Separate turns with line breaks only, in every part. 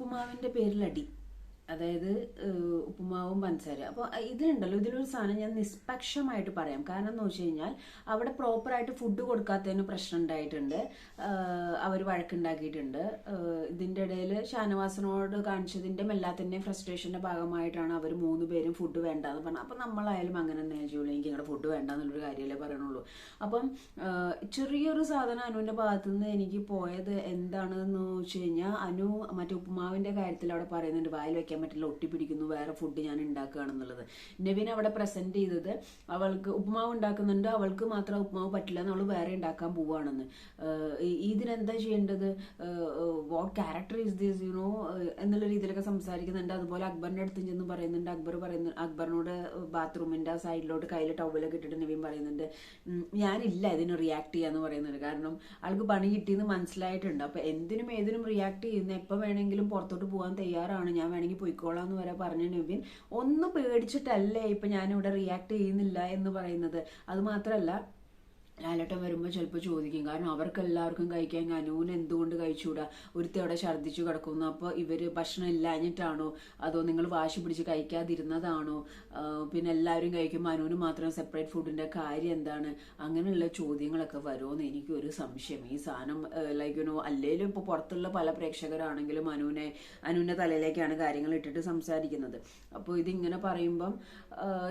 ഉപ്പുമാവിന്റെ പേരിലടി. അതായത് ഉപ്പുമാവും പഞ്ചസാര. അപ്പോൾ ഇതിലുണ്ടല്ലോ, ഇതിലൊരു സാധനം ഞാൻ നിഷ്പക്ഷമായിട്ട് പറയാം. കാരണം എന്ന് വെച്ച് കഴിഞ്ഞാൽ അവിടെ പ്രോപ്പറായിട്ട് ഫുഡ് കൊടുക്കാത്തതിന് പ്രശ്നം ഉണ്ടായിട്ടുണ്ട്. അവർ വഴക്കുണ്ടാക്കിയിട്ടുണ്ട്. ഇതിൻ്റെ ഇടയിൽ ഷാനവാസിനോട് കാണിച്ചതിൻ്റെ എല്ലാത്തിൻ്റെയും ഫ്രസ്ട്രേഷൻ്റെ ഭാഗമായിട്ടാണ് അവർ 3 പേരും ഫുഡ് വേണ്ടാന്ന് പറഞ്ഞത്. അപ്പം നമ്മളായാലും അങ്ങനെ തന്നെ ജോലി, എനിക്ക് നിങ്ങളുടെ ഫുഡ് വേണ്ടാന്നുള്ളൊരു കാര്യമല്ലേ പറയണുള്ളൂ. അപ്പം ചെറിയൊരു സാധനം അനുവിൻ്റെ ഭാഗത്തുനിന്ന് എനിക്ക് പോയത് എന്താണെന്ന് വെച്ച് കഴിഞ്ഞാൽ, അനു മറ്റേ ഉപ്പുമാവിൻ്റെ കാര്യത്തിൽ അവിടെ പറയുന്നുണ്ട് വായിൽ വെക്കാൻ പറ്റില്ല, ഒട്ടിപ്പിടിക്കുന്നു, വേറെ ഫുഡ് ഞാൻ ഉണ്ടാക്കുകയാണെന്നുള്ളത്. നെവിൻ അവിടെ പ്രസന്റ് ചെയ്തത് അവൾക്ക് ഉപ്പുമാവ് ഉണ്ടാക്കുന്നുണ്ട്, അവൾക്ക് മാത്രം ഉപ്പുമാവ് പറ്റില്ല എന്ന് അവൾ വേറെ ഉണ്ടാക്കാൻ പോവുകയാണെന്ന്. ഇതിനെന്താ ചെയ്യേണ്ടത്, what character is this you know എന്നുള്ള രീതിയിലൊക്കെ സംസാരിക്കുന്നുണ്ട്. അതുപോലെ അക്ബറിന്റെ അടുത്ത് ചെന്ന് പറയുന്നുണ്ട്. അക്ബറിനോട് ബാത്റൂമിന്റെ സൈഡിലോട്ട് കയ്യിൽ ടവലൊക്കെ ഇട്ടിട്ട് നെവിൻ പറയുന്നുണ്ട് ഞാനില്ല ഇതിന് റിയാക്ട് ചെയ്യാന്ന് പറയുന്നുണ്ട്. കാരണം ആൾക്ക് പണി കിട്ടിയെന്ന് മനസ്സിലായിട്ടുണ്ട്. അപ്പൊ എന്തിനും ഏതിനും റിയാക്ട് ചെയ്യുന്ന, എപ്പോൾ വേണമെങ്കിലും പുറത്തോട്ട് പോകാൻ തയ്യാറാണ്, ഞാൻ വേണമെങ്കിൽ പൊയ്ക്കോളാന്ന് വരെ പറഞ്ഞ നെവിൻ ഒന്ന് പേടിച്ചിട്ടല്ലേ ഇപ്പൊ ഞാനിവിടെ റിയാക്ട് ചെയ്യുന്നില്ല എന്ന് പറയുന്നത്. അത് മാത്രല്ല, ലാലേട്ടൻ വരുമ്പോൾ ചിലപ്പോൾ ചോദിക്കും, കാരണം അവർക്ക് എല്ലാവർക്കും കഴിക്കാൻ അനുവിന് എന്തുകൊണ്ട് കഴിച്ചുകൂടാ, ഒരുത്തി അവിടെ ഛർദ്ദിച്ചു കിടക്കുന്നു, അപ്പോൾ ഇവര് ഭക്ഷണം ഇല്ലാഞ്ഞിട്ടാണോ, അതോ നിങ്ങൾ വാശി പിടിച്ച് കഴിക്കാതിരുന്നതാണോ, പിന്നെ എല്ലാവരും കഴിക്കുമ്പോൾ അനുവിന് മാത്രം സെപ്പറേറ്റ് ഫുഡിന്റെ കാര്യം എന്താണ്, അങ്ങനെയുള്ള ചോദ്യങ്ങളൊക്കെ വരുമോയെന്ന് എനിക്കൊരു സംശയം. ഈ സാധനം അല്ലേലും ഇപ്പോൾ പുറത്തുള്ള പല പ്രേക്ഷകരാണെങ്കിലും അനുവിന്റെ തലയിലേക്കാണ് കാര്യങ്ങൾ ഇട്ടിട്ട് സംസാരിക്കുന്നത്. അപ്പോൾ ഇതിങ്ങനെ പറയുമ്പം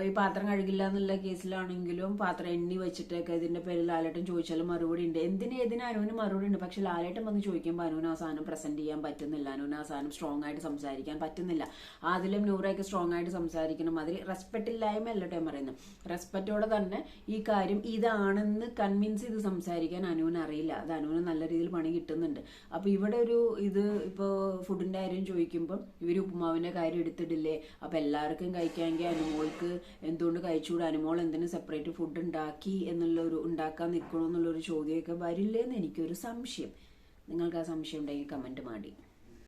ഈ പാത്രം കഴുകില്ല എന്നുള്ള കേസിലാണെങ്കിലും പാത്രം എണ്ണി വെച്ചിട്ടൊക്കെ ഇതിന്റെ പേരിൽ ലാലേട്ടൻ ചോദിച്ചാലും മറുപടി ഉണ്ട്. എന്തിനും അനുവിന് മറുപടി ഉണ്ട്. പക്ഷെ ലാലേട്ടൻ വന്ന് ചോദിക്കുമ്പോൾ അനുവിന് ആ സാധനം പ്രസന്റ് ചെയ്യാൻ പറ്റുന്നില്ല, അനുവിന് ആ സാധനം സ്ട്രോങ് ആയിട്ട് സംസാരിക്കാൻ പറ്റുന്നില്ല. ആദിലും നൂറയൊക്കെ സ്ട്രോങ് ആയിട്ട് സംസാരിക്കണം. അതിൽ റെസ്പെക്ട് ഇല്ലായ്മ അല്ലട്ടെ പറയുന്നത്, റെസ്പെക്റ്റോടെ തന്നെ ഈ കാര്യം ഇതാണെന്ന് കൺവിൻസ് ചെയ്ത് സംസാരിക്കാൻ അനുവിന് അറിയില്ല. അത് അനുവിന് നല്ല രീതിയിൽ പണി കിട്ടുന്നുണ്ട്. അപ്പൊ ഇവിടെ ഇത് ഇപ്പോ ഫുഡിന്റെ കാര്യം ചോദിക്കുമ്പോൾ ഇവര് ഉപ്പുമാവിന്റെ കാര്യം എടുത്തിട്ടില്ലേ, അപ്പൊ എല്ലാവർക്കും കഴിക്കാമെങ്കിൽ അനുമോൾക്ക് എന്തുകൊണ്ട് കഴിച്ചുകൂടാ, അനുമോൾ എന്തിനു സെപ്പറേറ്റ് ഫുഡ് ഉണ്ടാക്കി ഉണ്ടാക്കാൻ നിൽക്കണമെന്നുള്ളൊരു ചോദ്യമൊക്കെ വരില്ലേന്ന് എനിക്കൊരു സംശയം. നിങ്ങൾക്ക് ആ സംശയം ഉണ്ടെങ്കിൽ കമന്റ് മാടി.